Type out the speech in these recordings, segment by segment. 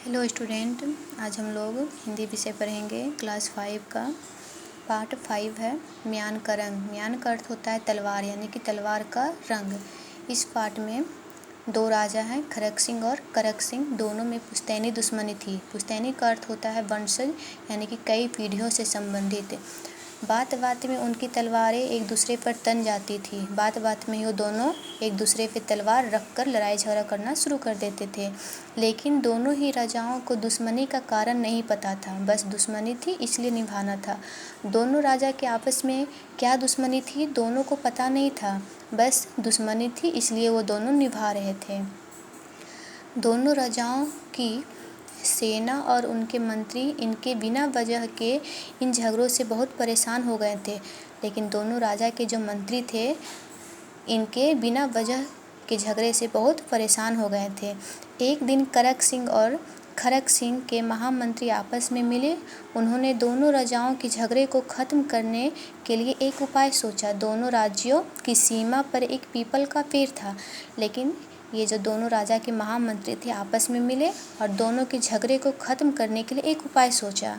Hello student, आज हम लोग हिंदी विषय पढ़ेंगे। क्लास 5 का पार्ट 5 है म्यान का रंग। म्यान का अर्थ होता है तलवार, यानी कि तलवार का रंग। इस पार्ट में दो राजा हैं, खरक सिंह और करक सिंह। दोनों में पुश्तैनी दुश्मनी थी। पुश्तैनी का अर्थ होता है वंशज, यानी कि कई पीढ़ियों से संबंधित। बात बात में उनकी तलवारें एक दूसरे पर तन जाती थी। बात बात में ही वो दोनों एक दूसरे पे तलवार रख कर लड़ाई झगड़ा करना शुरू कर देते थे। लेकिन दोनों ही राजाओं को दुश्मनी का कारण नहीं पता था, बस दुश्मनी थी इसलिए निभाना था। दोनों राजा के आपस में क्या दुश्मनी थी दोनों को पता नहीं था, बस दुश्मनी थी इसलिए वो दोनों निभा रहे थे। दोनों राजाओं की सेना और उनके मंत्री इनके बिना वजह के इन झगड़ों से बहुत परेशान हो गए थे। लेकिन दोनों राजा के जो मंत्री थे इनके बिना वजह के झगड़े से बहुत परेशान हो गए थे। एक दिन करक सिंह और खरक सिंह के महामंत्री आपस में मिले। उन्होंने दोनों राजाओं के झगड़े को ख़त्म करने के लिए एक उपाय सोचा। दोनों राज्यों की सीमा पर एक पीपल का पेड़ था, लेकिन ये जो दोनों राजा के महामंत्री थे आपस में मिले और दोनों के झगड़े को ख़त्म करने के लिए एक उपाय सोचा।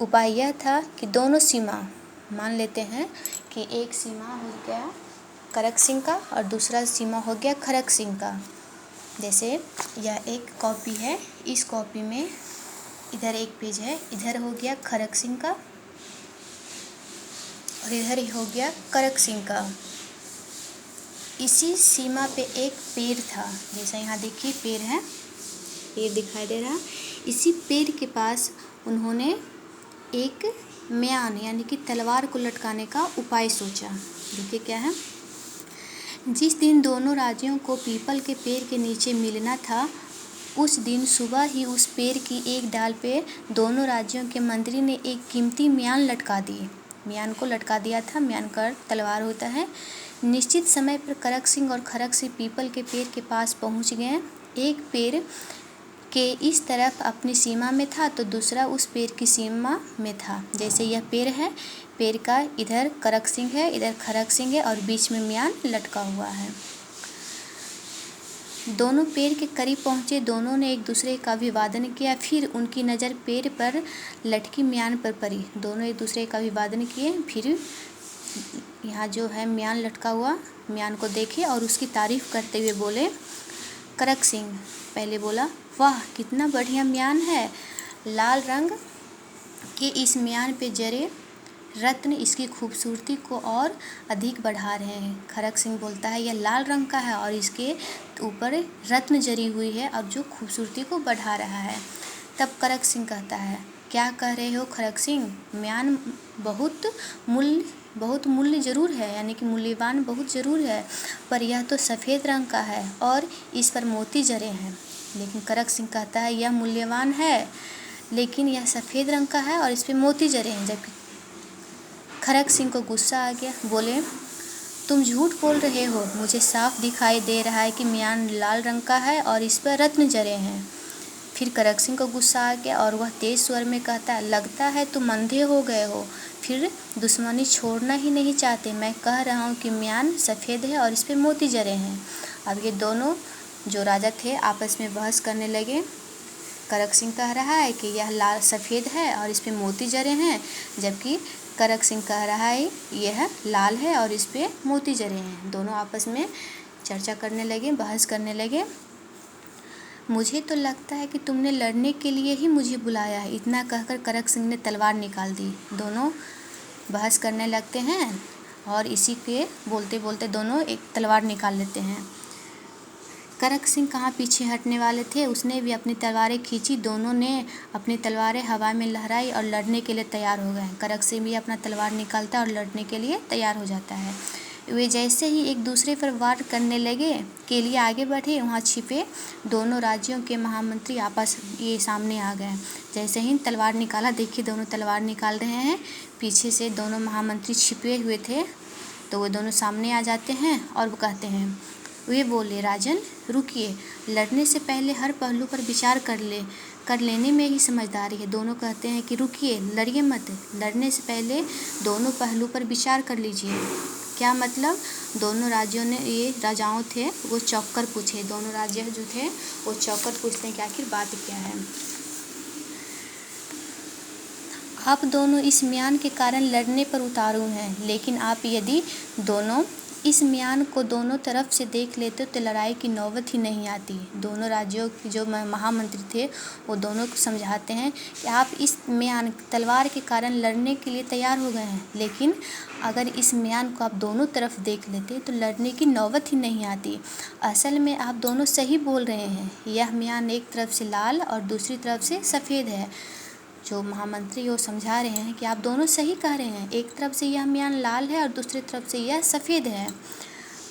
उपाय यह था कि दोनों सीमा, मान लेते हैं कि एक सीमा हो गया करक सिंह का और दूसरा सीमा हो गया खरक सिंह का। जैसे यह एक कॉपी है, इस कॉपी में इधर एक पेज है, इधर हो गया खरक सिंह का और इधर ही हो गया करक सिंह का। इसी सीमा पे एक पेड़ था, जैसा यहाँ देखिए पेड़ है, पेड़ दिखाई दे रहा। इसी पेड़ के पास उन्होंने एक म्यान यानी कि तलवार को लटकाने का उपाय सोचा। देखिए क्या है। जिस दिन दोनों राज्यों को पीपल के पेड़ के नीचे मिलना था, उस दिन सुबह ही उस पेड़ की एक डाल पे दोनों राज्यों के मंत्री ने एक कीमती म्यान लटका दी। म्यान को लटका दिया था। म्यान का तलवार होता है। निश्चित समय पर करक सिंह और खरक सिंह पीपल के पेड़ के पास पहुंच गए। एक पेड़ के इस तरफ अपनी सीमा में था तो दूसरा उस पेड़ की सीमा में था। जैसे यह पेड़ है, पेड़ का इधर करक सिंह है, इधर खरक सिंह है और बीच में म्यान लटका हुआ है। दोनों पेड़ के करीब पहुँचे। दोनों ने एक दूसरे का अभिवादन किया। फिर उनकी नज़र पेड़ पर लटकी म्यान पर पड़ी। दोनों एक दूसरे का अभिवादन किए। फिर यहाँ जो है म्यान लटका हुआ, म्यान को देखे और उसकी तारीफ़ करते हुए बोले। करक सिंह पहले बोला, वाह कितना बढ़िया म्यान है। लाल रंग के इस म्यान पे जरे रत्न इसकी खूबसूरती को और अधिक बढ़ा रहे हैं। खरक सिंह बोलता है, यह लाल रंग का है और इसके ऊपर रत्न जरी हुई है और जो खूबसूरती को बढ़ा रहा है। तब करक सिंह कहता है, क्या कह रहे हो खरक सिंह? म्यान बहुत मूल्य ज़रूर है, यानी कि मूल्यवान बहुत ज़रूर है, पर यह तो सफ़ेद रंग का है और इस पर मोती जरे हैं। लेकिन करक सिंह कहता है, यह मूल्यवान है लेकिन यह सफ़ेद रंग का है और इस पर मोती जरे हैं। जबकि खरक सिंह को गुस्सा आ गया। बोले, तुम झूठ बोल रहे हो। मुझे साफ दिखाई दे रहा है कि म्यान लाल रंग का है और इस पर रत्न जरे हैं। फिर करक सिंह को गुस्सा आ गया और वह तेज स्वर में कहता है, लगता है तुम अंधे हो गए हो, फिर दुश्मनी छोड़ना ही नहीं चाहते। मैं कह रहा हूँ कि म्यान सफ़ेद है और इस पर मोती जरे हैं। अब ये दोनों जो राजा थे आपस में बहस करने लगे। करक सिंह कह रहा है कि यह लाल सफ़ेद है और इस पर मोती जरे हैं, जबकि करक सिंह कह रहा है यह लाल है और इस पर मोती जरे हैं। दोनों आपस में चर्चा करने लगे, बहस करने लगे। मुझे तो लगता है कि तुमने लड़ने के लिए ही मुझे बुलाया है। इतना कहकर करक सिंह ने तलवार निकाल दी। दोनों बहस करने लगते हैं और इसी के बोलते बोलते दोनों एक तलवार निकाल लेते हैं। करक सिंह कहाँ पीछे हटने वाले थे, उसने भी अपनी तलवारें खींची। दोनों ने अपनी तलवारें हवा में लहराई और लड़ने के लिए तैयार हो गए। करक सिंह भी अपना तलवार निकालता और लड़ने के लिए तैयार हो जाता है। वे जैसे ही एक दूसरे पर वार करने लगे के लिए आगे बढ़े, वहाँ छिपे दोनों राज्यों के महामंत्री आपस ये सामने आ गए। जैसे ही तलवार निकाला, देखिए दोनों तलवार निकाल रहे हैं। पीछे से दोनों महामंत्री छिपे हुए थे तो वो दोनों सामने आ जाते हैं और वो कहते हैं, वे बोले, राजन रुकिए, लड़ने से पहले हर पहलू पर विचार कर लेने में ही समझदारी है। दोनों कहते हैं कि रुकिए, लड़िए मत, लड़ने से पहले दोनों पहलू पर विचार कर लीजिए। क्या मतलब? दोनों राज्यों ने, ये राजाओं थे वो चौंक कर पूछे, दोनों राज्य जो थे वो चौंक कर पूछते हैं कि आखिर बात क्या है। आप दोनों इस म्यान के कारण लड़ने पर उतारू हैं, लेकिन आप यदि दोनों इस म्यान को दोनों तरफ से देख लेते तो लड़ाई की नौबत ही नहीं आती। दोनों राज्यों के जो महामंत्री थे वो दोनों को समझाते हैं कि आप इस म्यान तलवार के कारण लड़ने के लिए तैयार हो गए हैं, लेकिन अगर इस म्यान को आप दोनों तरफ देख लेते तो लड़ने की नौबत ही नहीं आती। असल में आप दोनों सही बोल रहे हैं, यह म्यान एक तरफ से लाल और दूसरी तरफ से सफ़ेद है। जो महामंत्री वो समझा रहे हैं कि आप दोनों सही कह रहे हैं, एक तरफ से यह म्यान लाल है और दूसरी तरफ से यह सफ़ेद है।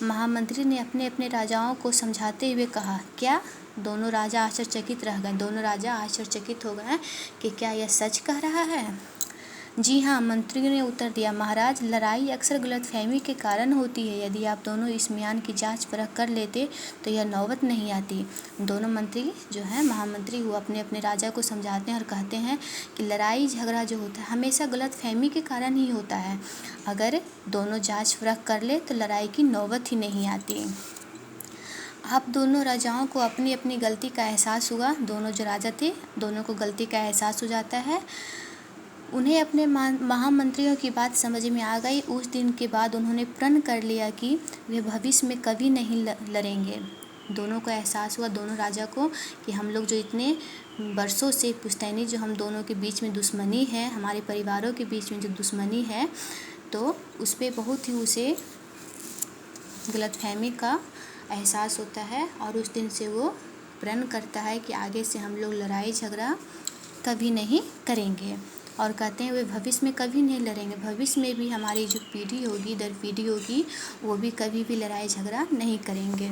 महामंत्री ने अपने अपने राजाओं को समझाते हुए कहा, क्या? दोनों राजा आश्चर्यचकित रह गए। दोनों राजा आश्चर्यचकित हो गए कि क्या यह सच कह रहा है? जी हाँ, मंत्रियों ने उत्तर दिया, महाराज, लड़ाई अक्सर गलतफहमी के कारण होती है। यदि आप दोनों इस म्यान की जांच परख कर लेते तो यह नौबत नहीं आती। दोनों मंत्री जो हैं, महामंत्री, वो अपने अपने राजा को समझाते हैं और कहते हैं कि लड़ाई झगड़ा जो होता है हमेशा गलतफहमी के कारण ही होता है। अगर दोनों जांच परख कर ले तो लड़ाई की नौबत ही नहीं आती। आप दोनों राजाओं को अपनी अपनी गलती का एहसास हुआ। दोनों जो राजा थे, दोनों को गलती का एहसास हो जाता है। उन्हें अपने महामंत्रियों की बात समझ में आ गई। उस दिन के बाद उन्होंने प्रण कर लिया कि वे भविष्य में कभी नहीं लड़ेंगे। दोनों को एहसास हुआ, दोनों राजा को, कि हम लोग जो इतने बरसों से पुश्तैनी जो हम दोनों के बीच में दुश्मनी है, हमारे परिवारों के बीच में जो दुश्मनी है, तो उस पर बहुत ही उसे गलतफहमी का एहसास होता है और उस दिन से वो प्रण करता है कि आगे से हम लोग लड़ाई झगड़ा कभी नहीं करेंगे। और कहते हैं वे भविष्य में कभी नहीं लड़ेंगे। भविष्य में भी हमारी जो पीढ़ी होगी, दर पीढ़ी होगी, वो भी कभी भी लड़ाई झगड़ा नहीं करेंगे।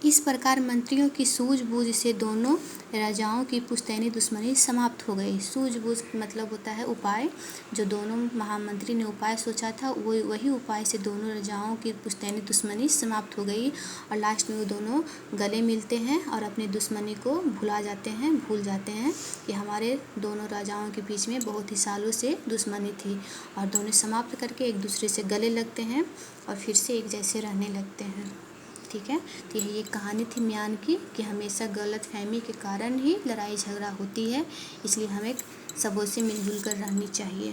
इस प्रकार मंत्रियों की सूझबूझ से दोनों राजाओं की पुश्तैनी दुश्मनी समाप्त हो गई। सूझबूझ मतलब होता है उपाय। जो दोनों महामंत्री ने उपाय सोचा था वही उपाय से दोनों राजाओं की पुश्तैनी दुश्मनी समाप्त हो गई और लास्ट में वो दोनों गले मिलते हैं और अपनी दुश्मनी को भूल जाते हैं कि हमारे दोनों राजाओं के बीच में बहुत ही सालों से दुश्मनी थी, और दोनों समाप्त करके एक दूसरे से गले लगते हैं और फिर से एक जैसे रहने लगते हैं। ठीक है, तो यही एक कहानी थी म्यान की कि हमेशा गलतफहमी के कारण ही लड़ाई झगड़ा होती है, इसलिए हमें सबों से मिलजुल कर रहनी चाहिए।